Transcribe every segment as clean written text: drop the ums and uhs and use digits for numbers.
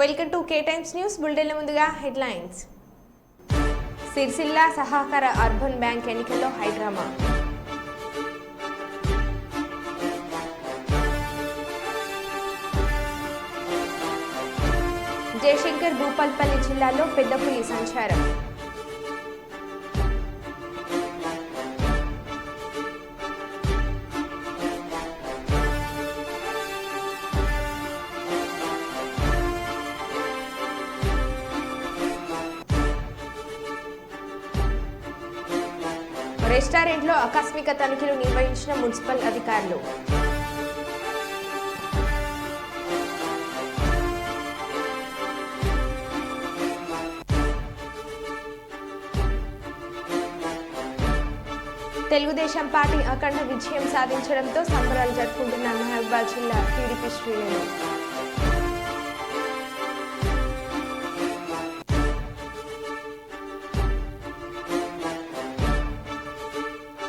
Welcome to K times news bulletin. ముందుగా headlines. Sircilla సహకార urban bank ఎన్నికల్లో హైడ్రామా. జయశంకర్ భూపాల్పల్లి జిల్లాలో పెద్ద పులి సంచారం. రెస్టారెంట్లో ఆకస్మిక తనిఖీలు నిర్వహించిన మున్సిపల్ అధికారులు. తెలుగుదేశం పార్టీ అఖండ విజయం సాధించడంతో సంబరాలు జరుపుకుంటున్న మహబూబాబాద్ జిల్లా టీడీపీ శ్రేణులు.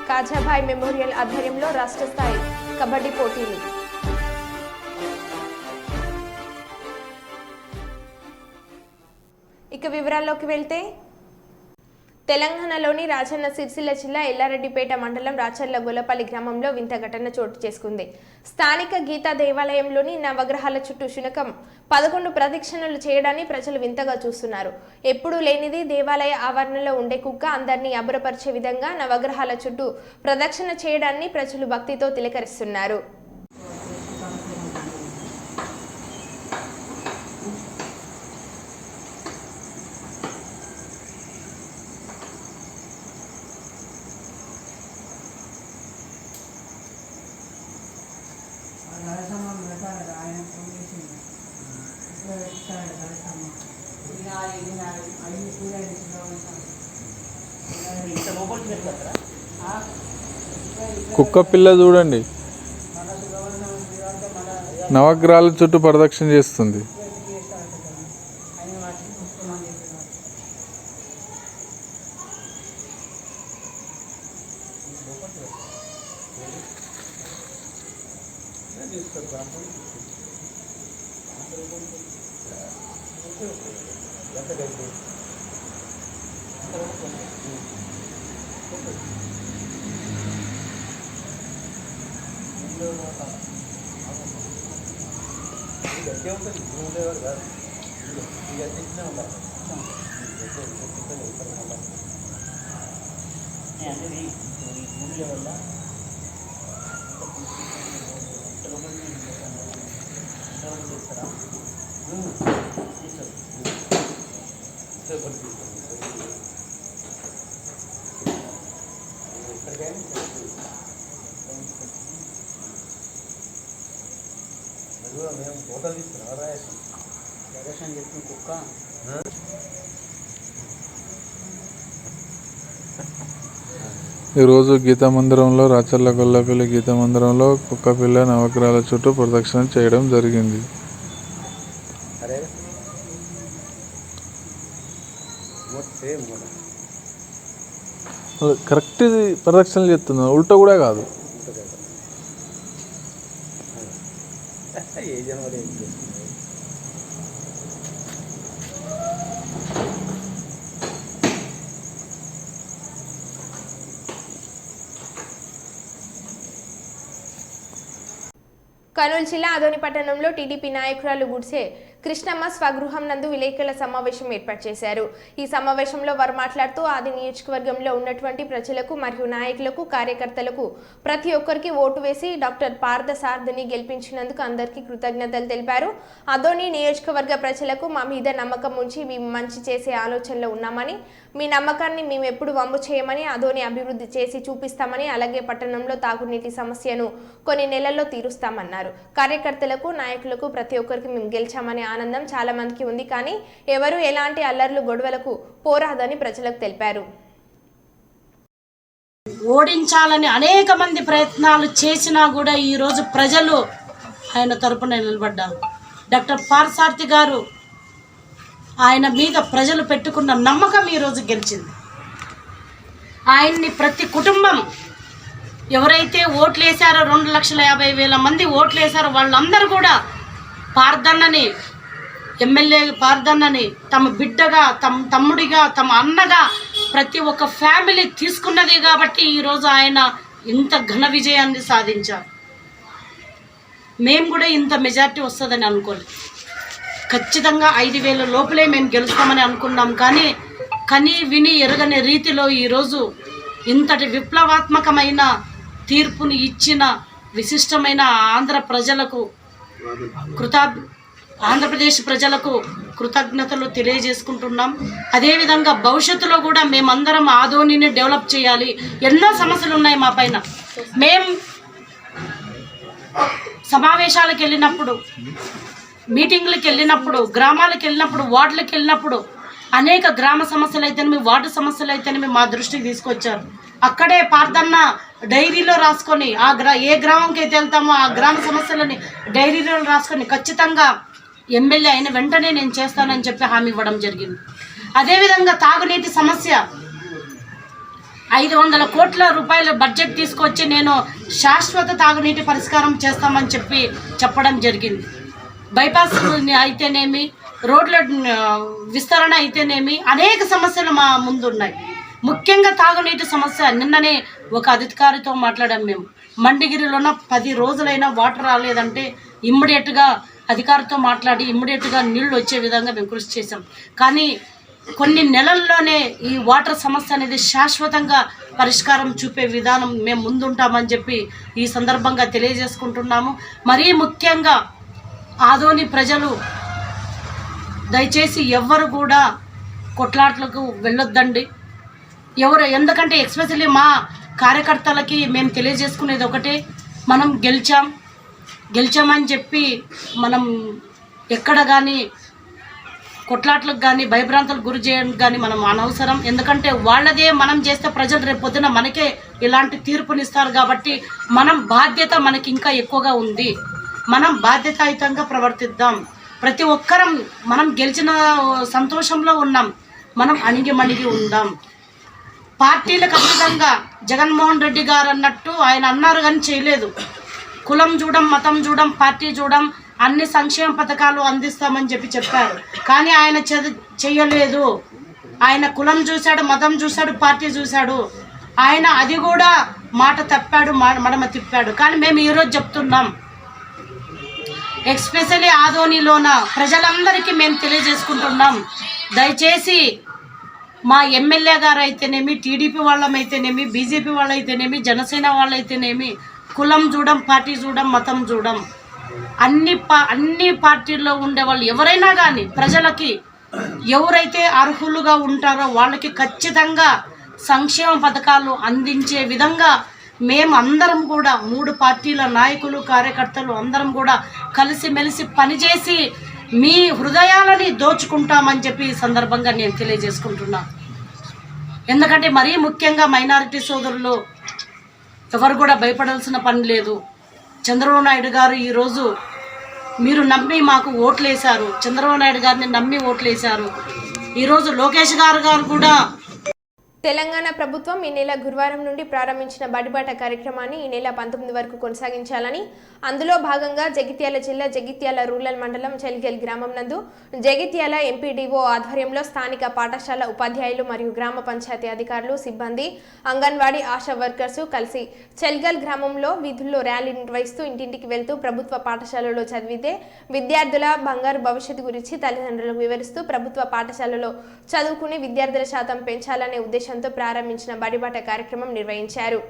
కాజాభాయ్ మెమోరియల్ ఆధ్వర్యంలో రాష్ట్ర స్థాయి కబడ్డీ పోటీలు. ఇక వివరాల్లోకి వెళ్తే, తెలంగాణలోని రాజన్న సిరిసిల్ల జిల్లా ఎల్లారెడ్డిపేట మండలం రాచర్ల గొల్లపల్లి గ్రామంలో వింత ఘటన చోటు చేసుకుంది. స్థానిక గీతా దేవాలయంలోని నవగ్రహాల చుట్టూ శునకం 11 ప్రదక్షిణలు చేయడాన్ని ప్రజలు వింతగా చూస్తున్నారు. ఎప్పుడూ లేనిది దేవాలయ ఆవరణలో ఉండే కుక్క అందరినీ అబ్బురపరిచే విధంగా నవగ్రహాల చుట్టూ ప్రదక్షిణ చేయడాన్ని ప్రజలు భక్తితో తిలకరిస్తున్నారు. కుక్క పిల్ల చూడండి, నవగ్రహాల చుట్టూ ప్రదక్షిణ చేస్తుంది. ఈరోజు గీతా మందిరంలో రాచర్ల గొల్లపల్లి గీతా మందిరంలో కుక్క పిల్ల నవగ్రహాల చుట్టూ ప్రదక్షిణ చేయడం జరిగింది. కరెక్ట్ ప్రదక్షిణ చేస్తున్నా, ఉల్టా కూడా కాదు. కర్నూలు జిల్లా ఆదోని పట్టణంలో టీడీపీ నాయకురాలు గుడిసె కృష్ణమ్మ స్వగృహం నందు విలేకరుల సమావేశం ఏర్పాటు చేశారు. ఈ సమావేశంలో వారు మాట్లాడుతూ ఆది నియోజకవర్గంలో ఉన్నటువంటి ప్రజలకు మరియు నాయకులకు, కార్యకర్తలకు ప్రతి ఒక్కరికి ఓటు వేసి డాక్టర్ పార్థ సారథిని గెలిపించినందుకు అందరికీ కృతజ్ఞతలు తెలిపారు. ఆదోని నియోజకవర్గ ప్రజలకు మా మీద నమ్మకం ఉంచి మేము మంచి చేసే ఆలోచనలో ఉన్నామని, మీ నమ్మకాన్ని మేము ఎప్పుడు వమ్ము చేయమని, ఆదోని అభివృద్ధి చేసి చూపిస్తామని, అలాగే పట్టణంలో తాగునీటి సమస్యను కొన్ని నెలల్లో తీరుస్తామన్నారు. కార్యకర్తలకు, నాయకులకు ప్రతి ఒక్కరికి మేము గెలిచామనే ఆనందం చాలా మందికి ఉంది, కానీ ఎవరు ఎలాంటి అల్లర్లు, గొడవలకు పోరాదని ప్రజలకు తెలిపారు. ఓడించాలని అనేక మంది ప్రయత్నాలు చేసినా కూడా ఈరోజు ప్రజలు ఆయన తరపున నిలబడ్డారు. డాక్టర్ పార్థసారథి గారు, ఆయన మీద ప్రజలు పెట్టుకున్న నమ్మకం ఈరోజు గెలిచింది. ఆయన్ని ప్రతి కుటుంబం ఎవరైతే ఓట్లు వేశారో 2,50,000 మంది ఓట్లు వేశారో వాళ్ళందరూ కూడా పార్థన్నని ఎమ్మెల్యే పార్దన్నని తమ బిడ్డగా, తమ తమ్ముడిగా, తమ అన్నగా ప్రతి ఒక్క ఫ్యామిలీ తీసుకున్నది కాబట్టి ఈరోజు ఆయన ఇంత ఘన విజయాన్ని సాధించారు. మేము కూడా ఇంత మెజార్టీ వస్తుందని అనుకోలేదు. ఖచ్చితంగా 5,000 లోపలే మేము గెలుస్తామని అనుకున్నాం. కానీ కని విని ఎరగని రీతిలో ఈరోజు ఇంతటి విప్లవాత్మకమైన తీర్పుని ఇచ్చిన విశిష్టమైన ఆంధ్రప్రదేశ్ ప్రజలకు కృతజ్ఞతలు తెలియజేసుకుంటున్నాం. అదేవిధంగా భవిష్యత్తులో కూడా మేమందరం ఆదోనిని డెవలప్ చేయాలి. ఎన్నో సమస్యలు ఉన్నాయి మా పైన. మేము సమావేశాలకు వెళ్ళినప్పుడు, మీటింగ్లకు వెళ్ళినప్పుడు, గ్రామాలకు వెళ్ళినప్పుడు, వార్డులకు వెళ్ళినప్పుడు అనేక గ్రామ సమస్యలు అయితేనేమి, వార్డు సమస్యలు అయితేనేమి మా దృష్టికి తీసుకొచ్చారు. అక్కడే పార్దన్న డైరీలో రాసుకొని ఏ గ్రామంకి అయితే వెళ్తామో ఆ గ్రామ సమస్యలని డైరీలో రాసుకొని ఖచ్చితంగా ఎమ్మెల్యే అయిన వెంటనే నేను చేస్తానని చెప్పి హామీ ఇవ్వడం జరిగింది. అదేవిధంగా తాగునీటి సమస్య 500 కోట్ల రూపాయల బడ్జెట్ తీసుకొచ్చి నేను శాశ్వత తాగునీటి పరిష్కారం చేస్తామని చెప్పడం జరిగింది. బైపాస్ అయితేనేమి, రోడ్ల విస్తరణ అయితేనేమి అనేక సమస్యలు మా ముందున్నాయి. ముఖ్యంగా తాగునీటి సమస్య. నిన్ననే ఒక అధికారితో మాట్లాడాం. మేము మండిగిరిలోన 10 రోజులైనా వాటర్ రాలేదంటే ఇమ్మీడియట్గా అధికారితో మాట్లాడి ఇమ్మీడియట్గా నీళ్లు వచ్చే విధంగా మేము కృషి చేసాం. కానీ కొన్ని నెలల్లోనే ఈ వాటర్ సమస్య అనేది శాశ్వతంగా పరిష్కారం చూపే విధానం మేము ముందుంటామని చెప్పి ఈ సందర్భంగా తెలియజేసుకుంటున్నాము. మరీ ముఖ్యంగా ఆదోని ప్రజలు దయచేసి ఎవ్వరు కూడా కొట్లాట్లకు వెళ్ళొద్దండి. ఎందుకంటే ఎస్పెషల్లీ మా కార్యకర్తలకి మేము తెలియజేసుకునేది ఒకటే, మనం గెలిచామని చెప్పి మనం ఎక్కడ కానీ కొట్లాట్లకు కానీ భయభ్రాంతులకు గురి చేయడానికి కానీ మనం అనవసరం. ఎందుకంటే వాళ్ళదే మనం చేస్తే ప్రజలు రేపు పొద్దున మనకే ఇలాంటి తీర్పునిస్తారు. కాబట్టి మనం బాధ్యత మనకి ఇంకా ఎక్కువగా ఉంది. మనం బాధ్యతాయుతంగా ప్రవర్తిద్దాం. ప్రతి ఒక్కరం మనం గెలిచిన సంతోషంలో ఉన్నాం. మనం అణిగి ఉందాం. పార్టీలకు అతీతంగా జగన్మోహన్ రెడ్డి గారు అన్నట్టు ఆయన అన్నారు కానీ చేయలేదు. కులం చూడం, మతం చూడం, పార్టీ చూడం, అన్ని సంక్షేమ పథకాలు అందిస్తామని చెప్పారు. కానీ ఆయన చెయ్యలేదు. ఆయన కులం చూశాడు, మతం చూశాడు, పార్టీ చూశాడు. ఆయన అది కూడా మాట తప్పాడు, మడమ తిప్పాడు. కానీ మేము ఈరోజు చెప్తున్నాం, ఎస్పెషల్లీ ఆదోనిలోన ప్రజలందరికీ మేము తెలియజేసుకుంటున్నాం. దయచేసి మా ఎమ్మెల్యే గారు అయితేనేమి, టీడీపీ వాళ్ళమైతేనేమి, బీజేపీ వాళ్ళైతేనేమి, జనసేన వాళ్ళైతేనేమి కులం చూడం, పార్టీ చూడం, మతం చూడం. అన్ని పార్టీల్లో ఉండే వాళ్ళు ఎవరైనా కానీ ప్రజలకి ఎవరైతే అర్హులుగా ఉంటారో వాళ్ళకి ఖచ్చితంగా సంక్షేమ పథకాలు అందించే విధంగా మేము అందరం కూడా 3 పార్టీల నాయకులు, కార్యకర్తలు అందరం కూడా కలిసిమెలిసి పనిచేసి మీ హృదయాలని దోచుకుంటామని చెప్పి ఈ సందర్భంగా నేను తెలియజేసుకుంటున్నాను. ఎందుకంటే మరీ ముఖ్యంగా మైనారిటీ సోదరులు ఎవరు కూడా భయపడాల్సిన పని లేదు. చంద్రబాబు నాయుడు గారు ఈరోజు మీరు నమ్మి మాకు ఓట్లేశారు. చంద్రబాబు నాయుడు గారిని నమ్మి ఓట్లేశారు. ఈరోజు లోకేష్ గారు కూడా తెలంగాణ ప్రభుత్వం ఈ నెల గురువారం నుండి ప్రారంభించిన బడిబాట కార్యక్రమాన్ని ఈ నెల 19 వరకు కొనసాగించాలని, అందులో భాగంగా జగిత్యాల జిల్లా జగిత్యాల రూరల్ మండలం చెల్గెల్ గ్రామం నందు జగిత్యాల ఎంపీడీఓ ఆధ్వర్యంలో స్థానిక పాఠశాల ఉపాధ్యాయులు మరియు గ్రామ పంచాయతీ అధికారులు, సిబ్బంది, అంగన్వాడీ ఆశా వర్కర్స్ కలిసి చెల్గల్ గ్రామంలో వీధుల్లో ర్యాలీ నిర్వహిస్తూ ఇంటింటికి వెళ్తూ ప్రభుత్వ పాఠశాలలో చదివితే విద్యార్థుల బంగారు భవిష్యత్తు గురించి తల్లిదండ్రులకు వివరిస్తూ ప్రభుత్వ పాఠశాలలో చదువుకునే విద్యార్థుల శాతం పెంచాలనే ఉద్దేశం ప్రారంభించిన బడిబాట కార్యక్రమం నిర్వహించారు.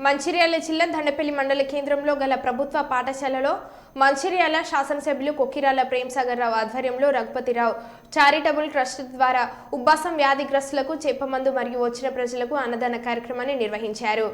మంచిర్యాల జిల్లా దండపల్లి మండల కేంద్రంలో గల ప్రభుత్వ పాఠశాలలో మంచిర్యాల శాసనసభ్యులు కొక్కిరాల ప్రేమ్సాగర్ రావు ఆధ్వర్యంలో రఘుపతిరావు చారిటబుల్ ట్రస్ట్ ద్వారా ఉబ్బసం వ్యాధిగ్రస్తులకు చేపమందు మరియు వచ్చిన ప్రజలకు అన్నదాన కార్యక్రమాన్ని నిర్వహించారు.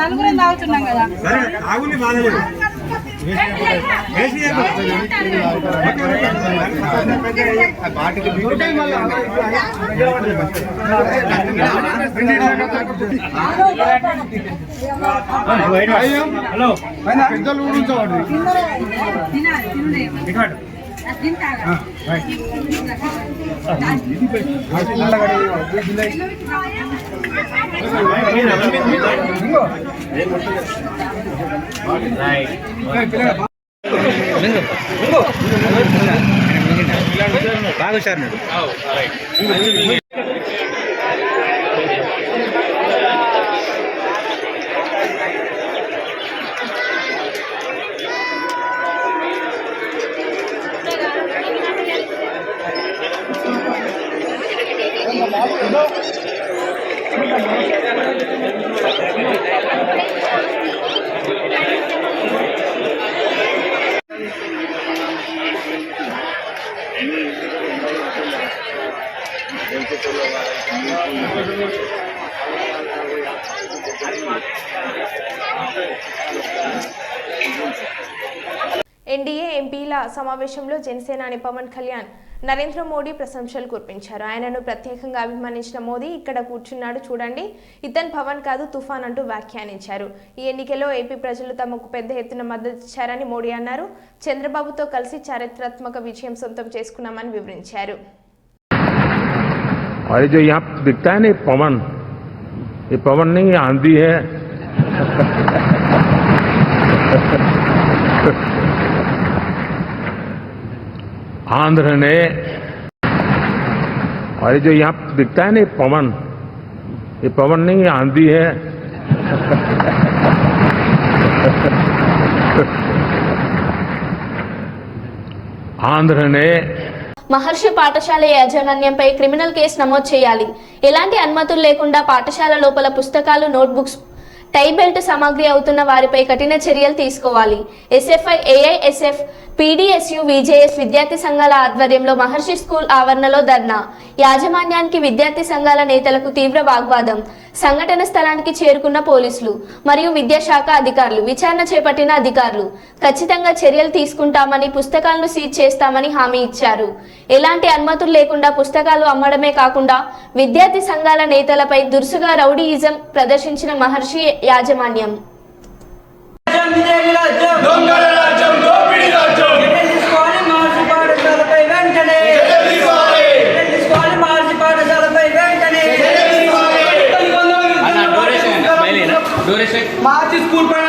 నలుగురం తాగుతున్నాం కదా. హలో పెద్దలు బాగా సార్ ఎన్డీఏ ఎంపీల సమావేశంలో జనసేనాని పవన్ కళ్యాణ్ నరేంద్ర మోడీ ప్రశంసలు కురిపించారు. ఆయనను ప్రత్యేకంగా అభిమానించిన మోదీ ఇక్కడ కూర్చున్నాడు చూడండి, ఇతను పవన్ కాదు తుఫాన్ అంటూ వ్యాఖ్యానించారు. ఈ ఎన్నికల్లో ఏపీ ప్రజలు తమకు పెద్ద ఎత్తున మద్దతిచ్చారని మోడీ అన్నారు. చంద్రబాబుతో కలిసి చారిత్రాత్మక విజయం సొంతం చేసుకున్నామని వివరించారు. और जो यहाँ दिखता है ना पवन, ये पवन नहीं, ये आंधी है. आंध्र ने, और जो यहाँ दिखता है ना पवन, ये पवन नहीं, ये आंधी है. आंध्र ने మహర్షి పాఠశాల యాజమాన్యంపై క్రిమినల్ కేసు నమోదు చేయాలి. ఎలాంటి అనుమతులు లేకుండా పాఠశాల లోపల పుస్తకాలు, నోట్బుక్స్, టై బెల్ట్ సామాగ్రి అవుతున్న వారిపై కఠిన చర్యలు తీసుకోవాలి. ఎస్ఎఫ్ఐ, ఏఐఎస్ఎఫ్, పీడీఎస్యు, విజేఎస్ విద్యార్థి సంఘాల ఆధ్వర్యంలో మహర్షి స్కూల్ ఆవరణలో ధర్నా. యాజమాన్యానికి విద్యార్థి సంఘాల నేతలకు తీవ్ర వాగ్వాదం. సంఘటన స్థలానికి చేరుకున్న పోలీసులు మరియు విద్యాశాఖ అధికారులు. విచారణ చేపట్టిన అధికారులు ఖచ్చితంగా చర్యలు తీసుకుంటామని, పుస్తకాలను సీజ్ చేస్తామని హామీ ఇచ్చారు. ఎలాంటి అనుమతులు లేకుండా పుస్తకాలు అమ్మడమే కాకుండా విద్యార్థి సంఘాల నేతలపై దురుసుగా రౌడీయిజం ప్రదర్శించిన మహర్షి యాజమాన్యం. మార్చి స్కూల్ పైన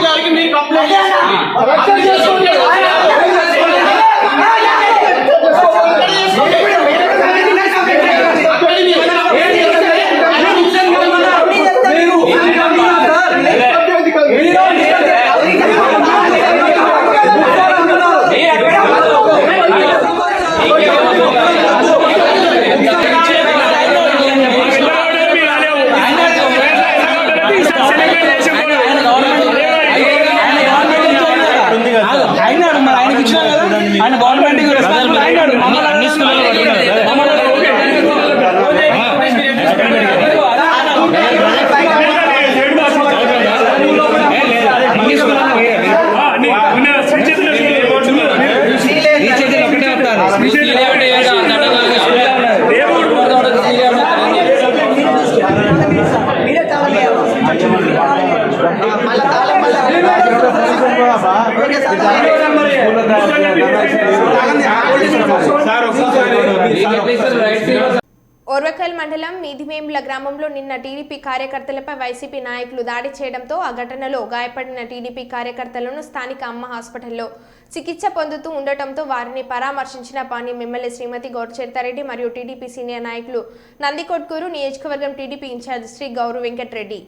గారికి మీరు కంప్లైంట్ ఓర్వకల్ మండలం మీదివేముల గ్రామంలో నిన్న టీడీపీ కార్యకర్తలపై వైసీపీ నాయకులు దాడి చేయడంతో ఆ ఘటనలో గాయపడిన టీడీపీ కార్యకర్తలను స్థానిక అమ్మ హాస్పిటల్లో చికిత్స పొందుతూ ఉండటంతో వారిని పరామర్శించిన పాణ్యం ఎమ్మెల్యే శ్రీమతి గౌరచేతారెడ్డి మరియు టీడీపీ సీనియర్ నాయకులు నందికొట్కూరు నియోజకవర్గం టీడీపీ ఇన్ఛార్జ్ శ్రీ గౌరు వెంకటరెడ్డి.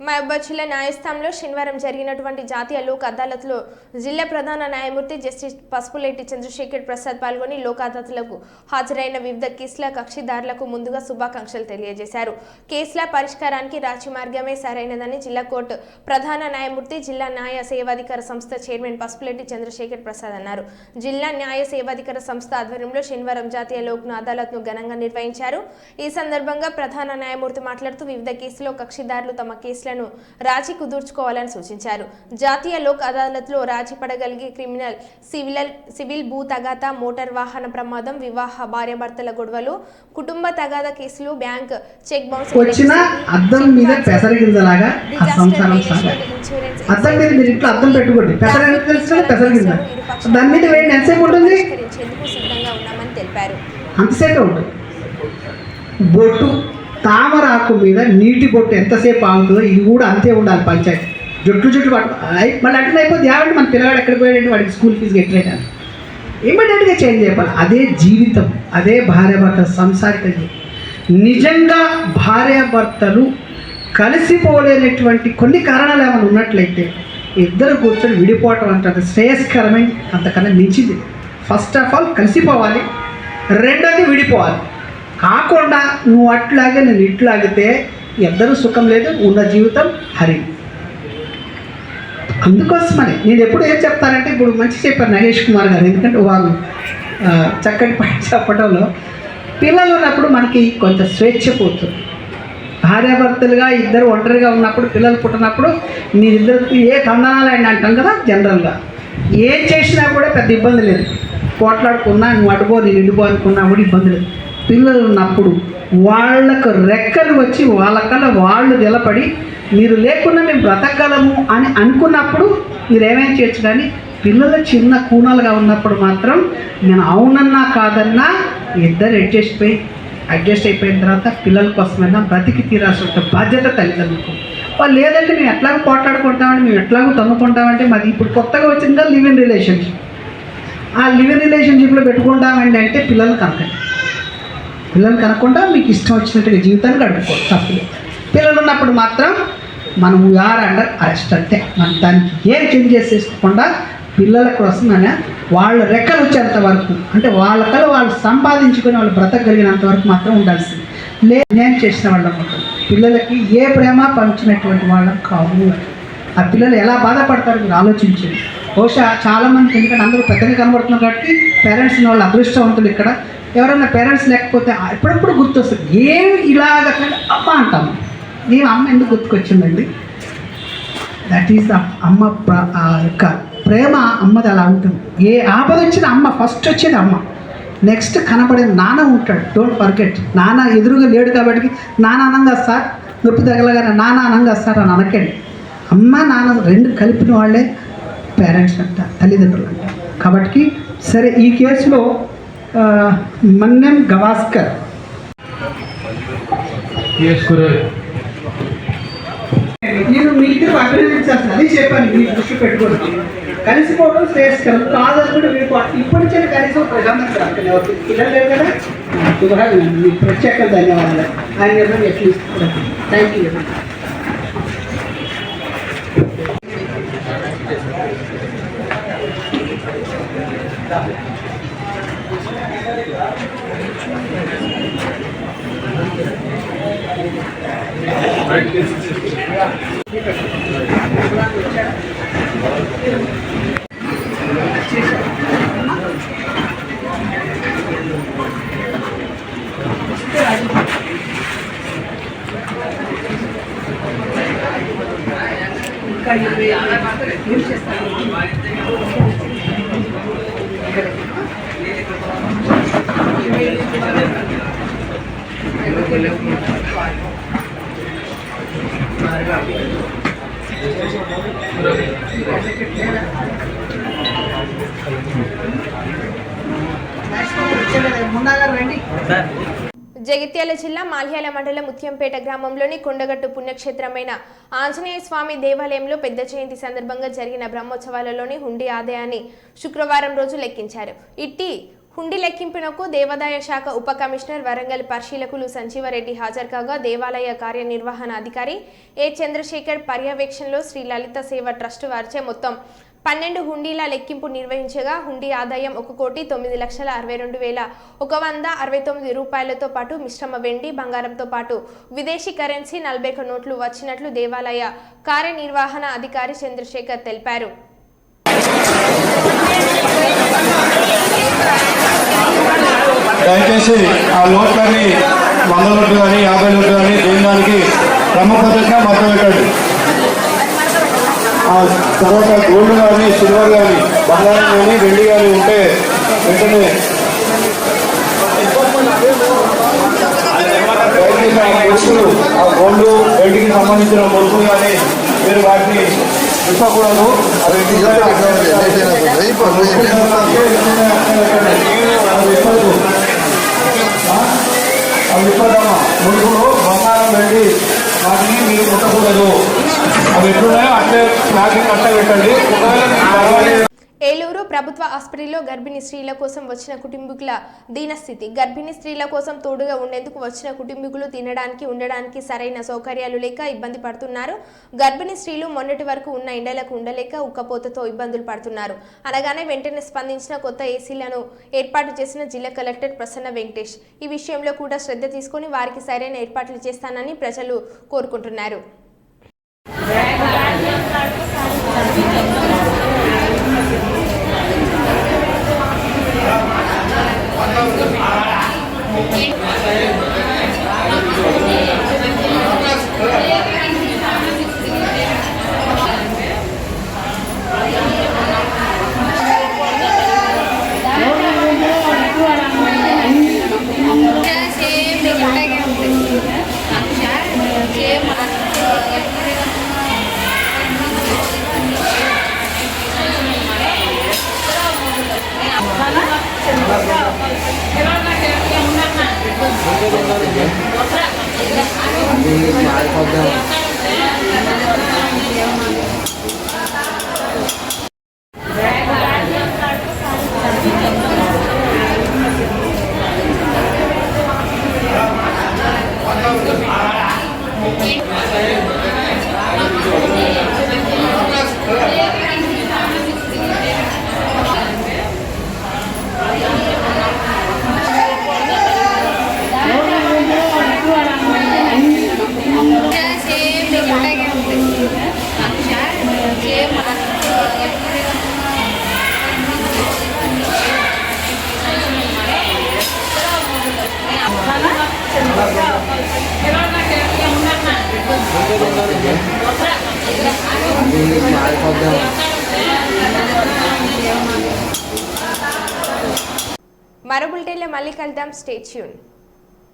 మహబూబాబాద్ జిల్లా న్యాయస్థానంలో శనివారం జరిగినటువంటి జాతీయ లోక్ అదాలత్లో జిల్లా ప్రధాన న్యాయమూర్తి జస్టిస్ పసుపులేటి చంద్రశేఖర్ ప్రసాద్ పాల్గొని లోక్ అదాలత్లకు హాజరైన వివిధ కేసుల కక్షిదారులకు ముందుగా శుభాకాంక్షలు తెలియజేశారు. కేసుల పరిష్కారానికి రాజీ మార్గమే సరైనదని జిల్లా కోర్టు ప్రధాన న్యాయమూర్తి జిల్లా న్యాయ సేవాధికార సంస్థ చైర్మన్ పసుపులేటి చంద్రశేఖర్ ప్రసాద్ అన్నారు. జిల్లా న్యాయ సేవాధికార సంస్థ ఆధ్వర్యంలో శనివారం జాతీయ లోక్ అదాలత్ను ఘనంగా నిర్వహించారు. ఈ సందర్భంగా ప్రధాన న్యాయమూర్తి మాట్లాడుతూ వివిధ కేసులో కక్షిదారులు తమ కేసులను రాజీ కుదుర్చుకోవాలని సూచించారు. జాతీయ లోక్ అదాలత్లో రాజీ పడగలిగే క్రిమినల్, సివిల్ భూ తగాదా, మోటార్ వాహన ప్రమాదం, వివాహ భార్యాభర్తల గొడవలు, కుటుంబ తగాదా కేసులు, బ్యాంక్ చెక్ బౌన్స్ వచ్చిన అద్దం మీద పెసరగింజలాగా ఆ సంసారం సాగాలి. అద్దం మీద మీరు ఇంట్లో అద్దం పెట్టుకోండి, పెసరగింజ దాని మీద వేయండి, ఎంతసేపు ఉంటుంది? సిద్ధంగా ఉన్నామని తెలిపారు. అంతసేపే ఉంటుంది. బొట్టు తామరాకు మీద నీటి బొట్టు ఎంతసేపు ఆగుతుందో ఇది కూడా అంతే ఉండాలి. పంచాయతీ జుట్లు మళ్ళీ అట్లా అయిపోతే ఏమంటే మన పిల్లవాడు ఎక్కడికి పోయాడంటే వాడికి స్కూల్ ఫీజు ఎట్లయినా ఇమ్మీడియట్గా చేంజ్ అయిపోవాలి. అదే జీవితం, అదే భార్యాభర్త సంసారిక జీవితం. నిజంగా భార్యాభర్తలు కలిసిపోలేనటువంటి కొన్ని కారణాలు ఏమైనా ఉన్నట్లయితే ఇద్దరు కూర్చొని విడిపోవటం అంటే శ్రేయస్కరమైన అంతకన్నా మించింది. ఫస్ట్ ఆఫ్ ఆల్ కలిసిపోవాలి, రెండోది విడిపోవాలి. కాకుండా నువ్వు అట్లాగే నేను ఇట్లాగితే ఇద్దరు సుఖం లేదు, ఉన్న జీవితం హరి. అందుకోసమని నేను ఎప్పుడు ఏం చెప్తానంటే, ఇప్పుడు మంచి చెప్పారు నాగేష్ కుమార్ గారు, ఎందుకంటే వాళ్ళు చక్కటి పాయింట్ చెప్పడంలో పిల్లలు ఉన్నప్పుడు మనకి కొంచెం స్వేచ్ఛ పోతుంది. భార్యాభర్తలుగా ఇద్దరు ఒంటరిగా ఉన్నప్పుడు, పిల్లలు పుట్టినప్పుడు మీరిద్దరికి ఏ తందనాలు అయినా అంటాం కదా, జనరల్గా ఏం చేసినా కూడా పెద్ద ఇబ్బంది లేదు. పోట్లాడుకున్నా నువ్వు అడుగో నేను ఇడుగో అనుకున్నా కూడా ఇబ్బంది లేదు. పిల్లలు ఉన్నప్పుడు వాళ్ళకు రెక్కలు వచ్చి వాళ్ళకల్లా వాళ్ళు నిలబడి మీరు లేకుండా మేము బ్రతకగలము అని అనుకున్నప్పుడు మీరు ఏమేం చేయొచ్చు. కానీ పిల్లలు చిన్న కూనలుగా ఉన్నప్పుడు మాత్రం నేను అవునన్నా కాదన్నా ఇద్దరు అడ్జస్ట్ అయిపోయిన తర్వాత పిల్లల కోసమైనా బ్రతికి తీరాల్సిన బాధ్యత తల్లిదండ్రులకు. వాళ్ళు లేదంటే మేము ఎట్లాగో పోట్లాడుకుంటామంటే, మేము ఎట్లాగో తన్నుకుంటామంటే, మాది ఇప్పుడు కొత్తగా వచ్చిందా లివ్ ఇన్ రిలేషన్షిప్. ఆ లివ్ ఇన్ రిలేషన్షిప్లో పెట్టుకుంటామండి అంటే పిల్లలు కనకుండా మీకు ఇష్టం వచ్చినట్టుగా జీవితాన్ని గడుపుకోవాలి, తప్పలేదు. పిల్లలు ఉన్నప్పుడు మాత్రం మనం వీఆర్ అండర్ అరెస్ట్ అంటే మనం దానికి ఏం చేంజ్ చేసేసుకోకుండా పిల్లల కోసం వాళ్ళ రెక్కలు వచ్చేంత వరకు, అంటే వాళ్ళకల్లా వాళ్ళు సంపాదించుకొని వాళ్ళు బ్రతకగలిగినంత వరకు మాత్రం ఉండాల్సింది. నేను చేసిన వాళ్ళం పిల్లలకి ఏ ప్రేమ పంచినటువంటి వాళ్ళం కావు. ఆ పిల్లలు ఎలా బాధపడతారో మీరు ఆలోచించండి. బహుశా చాలామంది, ఎందుకంటే అందరూ పెద్దగా కనబడుతున్నారు కాబట్టి పేరెంట్స్ ఉన్న వాళ్ళు అదృష్టవంతులు. ఇక్కడ ఎవరైనా పేరెంట్స్ లేకపోతే ఎప్పుడప్పుడు గుర్తొస్తుంది, ఏమి ఇలాగ అమ్మ అంటాము. ఏమి అమ్మ ఎందుకు గుర్తుకొచ్చిందండి? దట్ ఈస్ ద అమ్మ యొక్క ప్రేమ. అమ్మది అలా ఉంటుంది. ఏ ఆపద వచ్చిన అమ్మ, ఫస్ట్ వచ్చేది అమ్మ, నెక్స్ట్ కనపడేది నాన్న ఉంటాడు. Don't forget. నాన్న ఎదురుగా లేడు కాబట్టి నాన్న అనంగా సార్, నొప్పి తగలగానే నాన్న అనంగా సార్ అని అనకండి. అమ్మ నాన్న రెండు కలిపిన వాళ్ళే పేరెంట్స్ అంటారు, తల్లిదండ్రులు అంటారు. కాబట్టి సరే, ఈ కేసులో మన్నెం గవాస్కర్ నేను మీ ఇద్దరు అభినందించాల్సింది అదే చెప్పాను. మీరు దృష్టి పెట్టుకోండి, కలిసిపోవడం శ్రేయస్కరం కాదని కూడా మీకు ఇప్పటి నుంచి కనీసం ప్రజాంతరం పిల్లలు లేరు కదా. మీకు ప్రత్యేక ధన్యవాదాలు. ఆయన నిర్ణయం ఎట్లా ఇస్తున్నారు. Thank you. ఇంకా ఏం చేస్తారు? జగిత్యాల జిల్లా మాల్యాల మండలం ముత్యంపేట గ్రామంలోని కొండగట్టు పుణ్యక్షేత్రమైన ఆంజనేయ స్వామి దేవాలయంలో పెద్ద జయంతి సందర్భంగా జరిగిన బ్రహ్మోత్సవాలలోని హుండీ ఆదాయాన్ని శుక్రవారం రోజు లెక్కించారు. ఇట్టి హుండీ లెక్కింపునకు దేవాదాయ శాఖ ఉప కమిషనర్ వరంగల్ పరిశీలకులు సంజీవరెడ్డి హాజరు కాగా దేవాలయ కార్యనిర్వహణ అధికారి ఏ చంద్రశేఖర్ పర్యవేక్షణలో శ్రీ లలిత సేవ ట్రస్ట్ వారిచే మొత్తం 12 హుండీల లెక్కింపు నిర్వహించగా హుండీ ఆదాయం 1,96,169 రూపాయలతో పాటు మిశ్రమ వెండి బంగారంతో పాటు విదేశీ కరెన్సీ 41 నోట్లు వచ్చినట్లు దేవాలయ కార్యనిర్వహణ అధికారి చంద్రశేఖర్ తెలిపారు. దయచేసి ఆ నోట్లని 100 నోట్లు కానీ 50 నోట్లు కానీ దేనికి క్రమపద్ధతిగా మొత్తం పెట్టండి. ఆ తర్వాత గోల్డ్ కానీ సిల్వర్ కానీ బంగారం కానీ వెండి కానీ ఉంటే వెంటనే దయచేసి ఆ గోల్డ్ వెండికి సంబంధించిన మురుకులు కానీ మీరు వాటిని ఇవ్వకూడదు. అవి ఇవ్వదమ్మా. మురుకులు బంగారం వెండి వాటిని మీరు ముట్టకూడదు. అవి ఎట్లున్నాయో అట్లే ప్యాకింగ్ అట్లా పెట్టండి. ఏలూరు ప్రభుత్వ ఆసుపత్రిలో గర్భిణీ స్త్రీల కోసం వచ్చిన కుటుంబీకుల దీనస్థితి. గర్భిణీ స్త్రీల కోసం తోడుగా ఉండేందుకు వచ్చిన కుటుంబీకులు తినడానికి ఉండడానికి సరైన సౌకర్యాలు లేక ఇబ్బంది పడుతున్నారు. గర్భిణీ స్త్రీలు మొన్నటి వరకు ఉన్న ఎండలకు ఉండలేక ఉక్కపోతతో ఇబ్బందులు పడుతున్నారు. అనగానే వెంటనే స్పందించిన కొత్త ఏసీలను ఏర్పాటు చేసిన జిల్లా కలెక్టర్ ప్రసన్న వెంకటేష్ ఈ విషయంలో కూడా శ్రద్ధ తీసుకొని వారికి సరైన ఏర్పాట్లు చేస్తానని ప్రజలు కోరుకుంటున్నారు. మరో బులెటిన్లో మళ్ళీ కలుద్దాం. Stay tune.